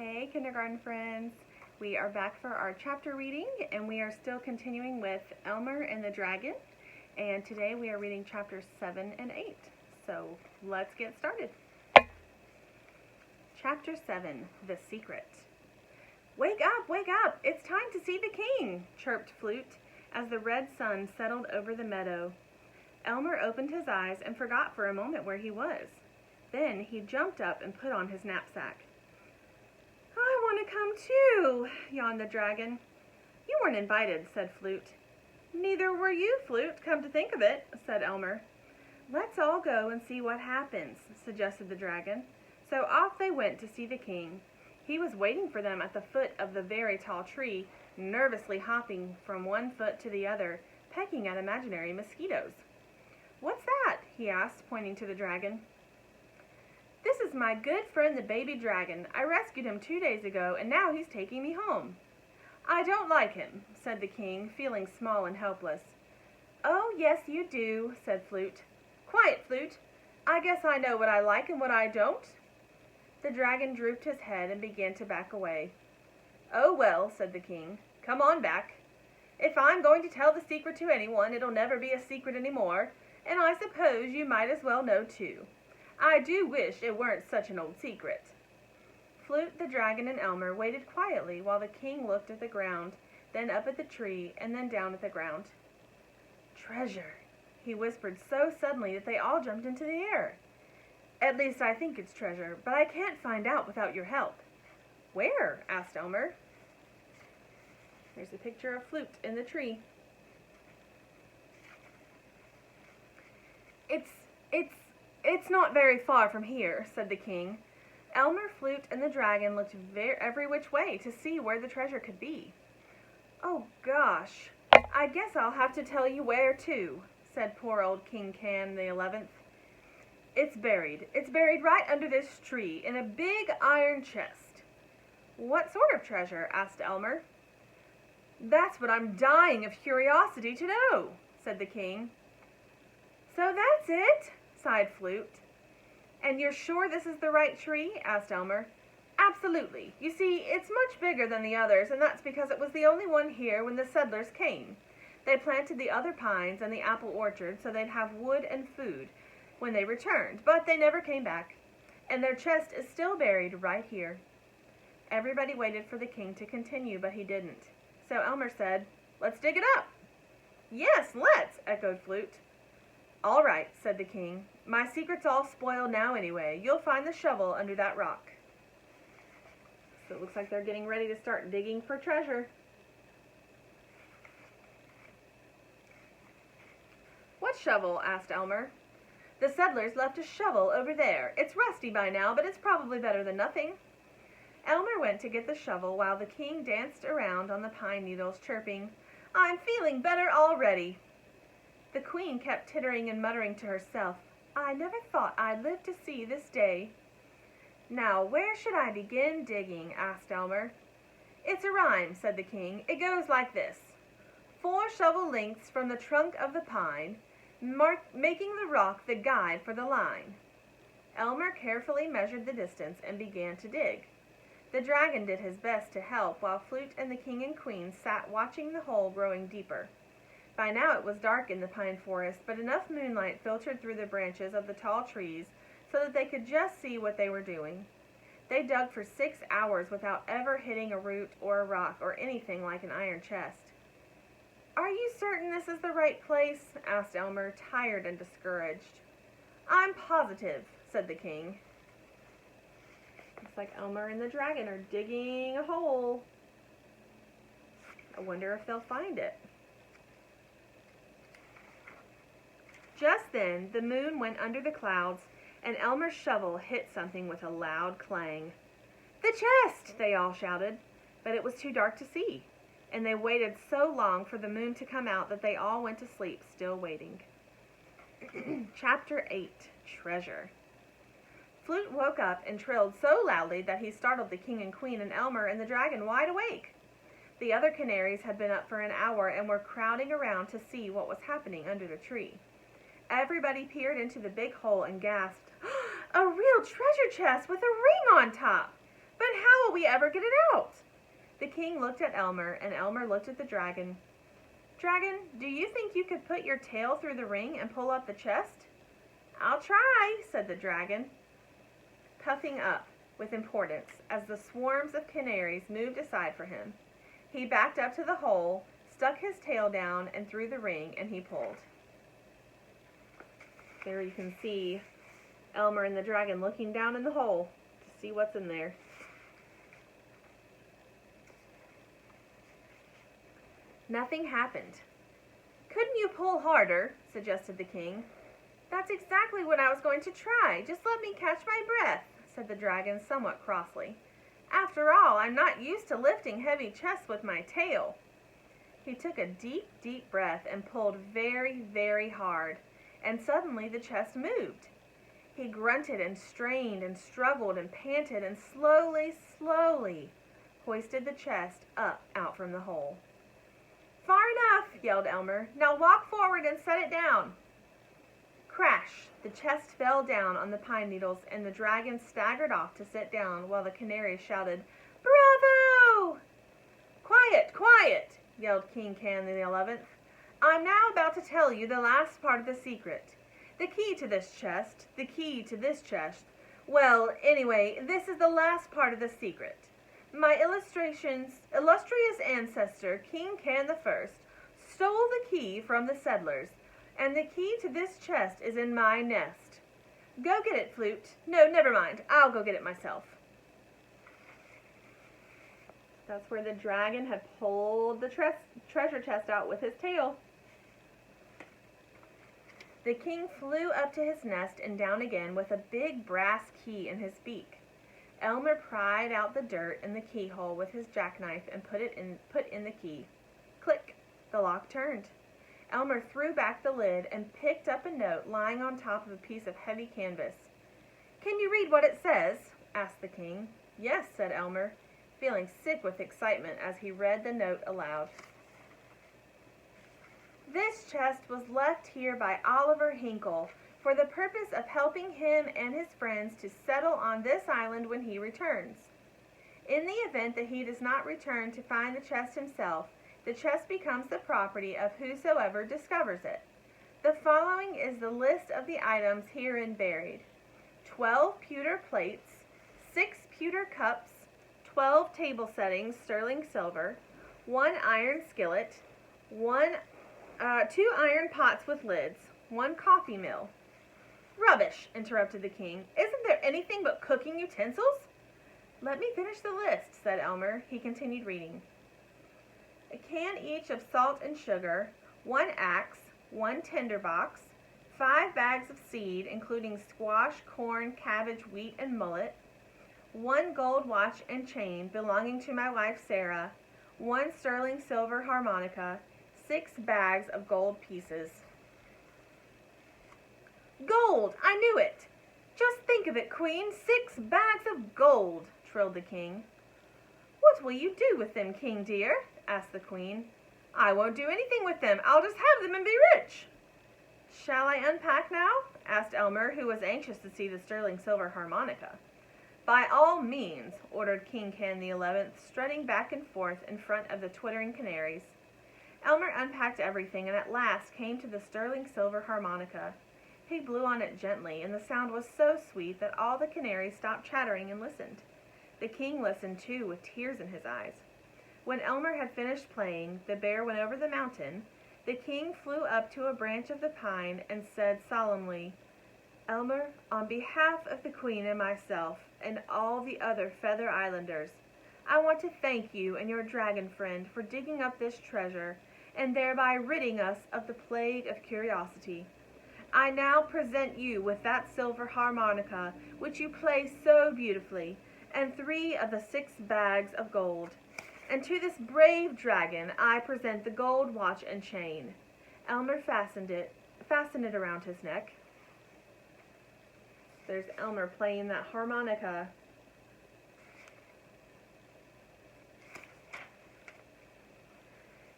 Hey, kindergarten friends. We are back for our chapter reading, and we are still continuing with Elmer and the Dragon. And today we are reading chapters 7 and 8. So let's get started. Chapter 7, The Secret. Wake up, it's time to see the king, chirped Flute as the red sun settled over the meadow. Elmer opened his eyes and forgot for a moment where he was. Then he jumped up and put on his knapsack. I want to come too, yawned the dragon. You weren't invited, said Flute. Neither were you, Flute, come to think of it, said Elmer. Let's all go and see what happens, suggested the dragon. So off they went to see the king. He was waiting for them at the foot of the very tall tree, nervously hopping from one foot to the other, pecking at imaginary mosquitoes. What's that? He asked, pointing to the dragon. This is my good friend the baby dragon. I rescued him 2 days ago, and now he's taking me home. I don't like him, said the king, feeling small and helpless. Oh, yes, you do, said Flute. Quiet, Flute. I guess I know what I like and what I don't. The dragon drooped his head and began to back away. Oh, well, said the king. Come on back. If I'm going to tell the secret to anyone, it'll never be a secret any more, and I suppose you might as well know, too. I do wish it weren't such an old secret. Flute, the dragon, and Elmer waited quietly while the king looked at the ground, then up at the tree, and then down at the ground. Treasure, he whispered so suddenly that they all jumped into the air. At least I think it's treasure, but I can't find out without your help. Where? Asked Elmer. There's a picture of Flute in the tree. It's not very far from here, said the king. Elmer, Flute, and the dragon looked every which way to see where the treasure could be. Oh, gosh, I guess I'll have to tell you where, too, said poor old King Can the 11th. It's buried right under this tree in a big iron chest. What sort of treasure? Asked Elmer. That's what I'm dying of curiosity to know, said the king. So that's it? Sighed Flute. And you're sure this is the right tree? Asked Elmer. Absolutely. You see, it's much bigger than the others, and that's because it was the only one here when the settlers came. They planted the other pines and the apple orchard so they'd have wood and food when they returned, but they never came back. And their chest is still buried right here. Everybody waited for the king to continue, but he didn't. So Elmer said, Let's dig it up. Yes, let's, echoed Flute. All right, said the king. My secret's all spoiled now anyway. You'll find the shovel under that rock. So it looks like they're getting ready to start digging for treasure. What shovel? Asked Elmer. The settlers left a shovel over there. It's rusty by now, but it's probably better than nothing. Elmer went to get the shovel while the king danced around on the pine needles, chirping, I'm feeling better already. The queen kept tittering and muttering to herself, I never thought I'd live to see this day. Now, where should I begin digging? Asked Elmer. It's a rhyme, said the king. It goes like this. 4 shovel lengths from the trunk of the pine, making the rock the guide for the line. Elmer carefully measured the distance and began to dig. The dragon did his best to help while Flute and the king and queen sat watching the hole growing deeper. By now it was dark in the pine forest, but enough moonlight filtered through the branches of the tall trees so that they could just see what they were doing. They dug for 6 hours without ever hitting a root or a rock or anything like an iron chest. Are you certain this is the right place? Asked Elmer, tired and discouraged. I'm positive, said the king. Looks like Elmer and the dragon are digging a hole. I wonder if they'll find it. Just then, the moon went under the clouds, and Elmer's shovel hit something with a loud clang. The chest! They all shouted, but it was too dark to see, and they waited so long for the moon to come out that they all went to sleep, still waiting. Chapter 8, Treasure. Flute woke up and trilled so loudly that he startled the king and queen and Elmer and the dragon wide awake. The other canaries had been up for an hour and were crowding around to see what was happening under the tree. Everybody peered into the big hole and gasped, A real treasure chest with a ring on top! But how will we ever get it out? The king looked at Elmer, and Elmer looked at the dragon. Dragon, do you think you could put your tail through the ring and pull up the chest? I'll try, said the dragon, puffing up with importance as the swarms of canaries moved aside for him. He backed up to the hole, stuck his tail down and through the ring, and he pulled. There you can see Elmer and the dragon looking down in the hole to see what's in there. Nothing happened. Couldn't you pull harder? Suggested the king. That's exactly what I was going to try. Just let me catch my breath, said the dragon somewhat crossly. After all, I'm not used to lifting heavy chests with my tail. He took a deep, deep breath and pulled very, very hard, and suddenly the chest moved. He grunted and strained and struggled and panted and slowly, slowly hoisted the chest up out from the hole. Far enough, yelled Elmer. Now walk forward and set it down. Crash! The chest fell down on the pine needles, and the dragon staggered off to sit down while the canary shouted, Bravo! Quiet, quiet, yelled King Can the 11th. I'm now about to tell you the last part of the secret. The key to this chest, the key to this chest. Well, anyway, this is the last part of the secret. My illustrious ancestor, King Can the First, stole the key from the settlers, and the key to this chest is in my nest. Go get it, Flute. No, never mind. I'll go get it myself. That's where the dragon had pulled the treasure chest out with his tail. The king flew up to his nest and down again with a big brass key in his beak. Elmer pried out the dirt in the keyhole with his jackknife and put in the key. Click! The lock turned. Elmer threw back the lid and picked up a note lying on top of a piece of heavy canvas. Can you read what it says? Asked the king. Yes, said Elmer, feeling sick with excitement as he read the note aloud. This chest was left here by Oliver Hinkle for the purpose of helping him and his friends to settle on this island when he returns. In the event that he does not return to find the chest himself, the chest becomes the property of whosoever discovers it. The following is the list of the items herein buried. 12 pewter plates, 6 pewter cups, 12 table settings sterling silver, 1 iron skillet, 2 iron pots with lids, 1 coffee mill. Rubbish, interrupted the king. Isn't there anything but cooking utensils? Let me finish the list, said Elmer. He continued reading. A can each of salt and sugar, 1 axe, 1 tinderbox, 5 bags of seed, including squash, corn, cabbage, wheat, and mullet, 1 gold watch and chain belonging to my wife Sarah, 1 sterling silver harmonica, 6 bags of gold pieces. Gold! I knew it! Just think of it, Queen! 6 bags of gold! Trilled the king. What will you do with them, King dear? Asked the queen. I won't do anything with them. I'll just have them and be rich. Shall I unpack now? Asked Elmer, who was anxious to see the sterling silver harmonica. By all means, ordered King Can the 11th, strutting back and forth in front of the twittering canaries. Elmer unpacked everything and at last came to the sterling silver harmonica. He blew on it gently, and the sound was so sweet that all the canaries stopped chattering and listened. The king listened too, with tears in his eyes. When Elmer had finished playing, the bear went over the mountain. The king flew up to a branch of the pine and said solemnly, Elmer, on behalf of the queen and myself, and all the other Feather Islanders, I want to thank you and your dragon friend for digging up this treasure, and thereby ridding us of the plague of curiosity. I now present you with that silver harmonica, which you play so beautifully, and 3 of the 6 bags of gold. And to this brave dragon I present the gold watch and chain. Elmer fastened it around his neck. There's Elmer playing that harmonica.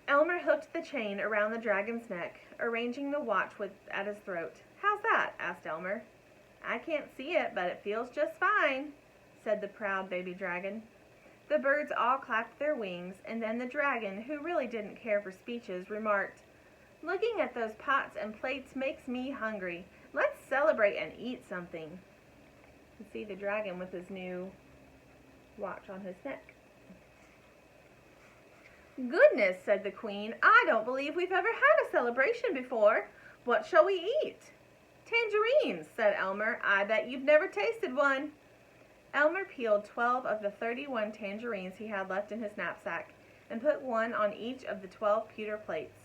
Elmer hooked the chain around the dragon's neck, arranging the watch at his throat. How's that? Asked Elmer. I can't see it, but it feels just fine, said the proud baby dragon. The birds all clapped their wings, and then the dragon, who really didn't care for speeches, remarked, "Looking at those pots and plates makes me hungry. Let's celebrate and eat something." You see the dragon with his new watch on his neck. "Goodness," said the queen, "I don't believe we've ever had a celebration before. What shall we eat?" "Tangerines," said Elmer. "I bet you've never tasted one." Elmer peeled 12 of the 31 tangerines he had left in his knapsack and put one on each of the 12 pewter plates.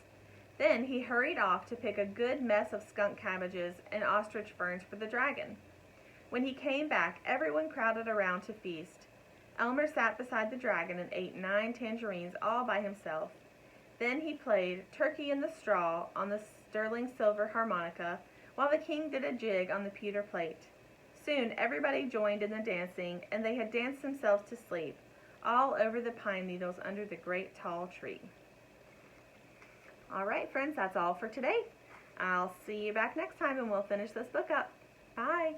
Then he hurried off to pick a good mess of skunk cabbages and ostrich ferns for the dragon. When he came back, everyone crowded around to feast. Elmer sat beside the dragon and ate 9 tangerines all by himself. Then he played "Turkey in the Straw" on the sterling silver harmonica, while the king did a jig on the pewter plate. Soon everybody joined in the dancing, and they had danced themselves to sleep, all over the pine needles under the great tall tree. All right, friends, that's all for today. I'll see you back next time, and we'll finish this book up. Bye.